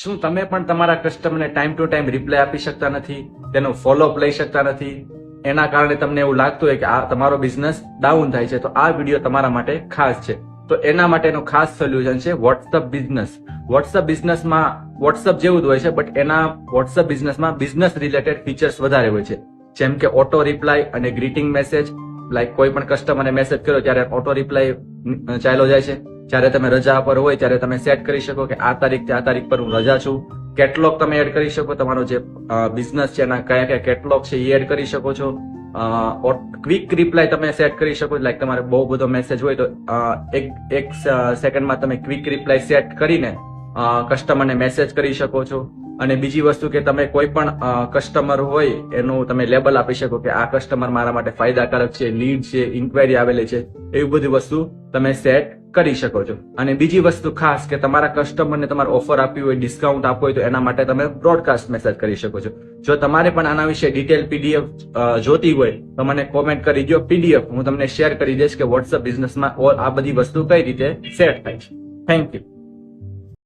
શું તમે પણ તમારા કસ્ટમરને ટાઈમ ટુ ટાઈમ રિપ્લાય આપી શકતા નથી, તેનો ફોલોઅપ લઈ શકતા નથી, એના કારણે તમને એવું લાગતું હોય કે આ તમારો બિઝનેસ ડાઉન થાય છે, તો આ વિડીયો તમારા માટે ખાસ છે. તો એના માટેનું ખાસ સોલ્યુશન છે વોટ્સઅપ બિઝનેસ. વોટ્સઅપ બિઝનેસમાં વોટ્સઅપ જેવું જ હોય છે, બટ એના વોટ્સઅપ બિઝનેસમાં બિઝનેસ રિલેટેડ ફીચર્સ વધારે હોય છે, જેમ કે ઓટો રિપ્લાય અને ગ્રીટિંગ મેસેજ. લાઈક કોઈ પણ કસ્ટમરને મેસેજ કર્યો ત્યારે ઓટો રિપ્લાય ચાલ્યો જાય છે. જ્યારે તમે રજા પર હોય ત્યારે તમે સેટ કરી શકો કે આ તારીખથી આ તારીખ પર હું રજા છું. કેટલોગ તમે એડ કરી શકો, તમારો જે બિઝનેસ છે એના કયા કયા કેટલોગ છે એ એડ કરી શકો છો. ક્વિક રિપ્લાય તમે સેટ કરી શકો, લાઈક તમારે બહુ બધો મેસેજ હોય તો એક સેકન્ડમાં તમે ક્વિક રિપ્લાય સેટ કરીને કસ્ટમરને મેસેજ કરી શકો છો. અને બીજી વસ્તુ કે તમે કોઈ પણ કસ્ટમર હોય એનું તમે લેબલ આપી શકો કે આ કસ્ટમર મારા માટે ફાયદાકારક છે, લીડ છે, ઇન્ક્વાયરી આવેલી છે, એવી બધી વસ્તુ તમે સેટ કરી શકો છો. અને બીજી વસ્તુ ખાસ કે તમારા કસ્ટમરને તમારે ઓફર આપવી હોય, ડિસ્કાઉન્ટ આપવું હોય તો એના માટે તમે બ્રોડકાસ્ટ મેસેજ કરી શકો છો. જો તમારે પણ આના વિશે ડિટેલ પીડીએફ જોતી હોય તો મને કોમેન્ટ કરી દો. પીડીએફ હું તમને શેર કરી દઈશ કે વોટ્સઅપ બિઝનેસમાં આ બધી વસ્તુ કઈ રીતે સેટ થાય છે. Thank you.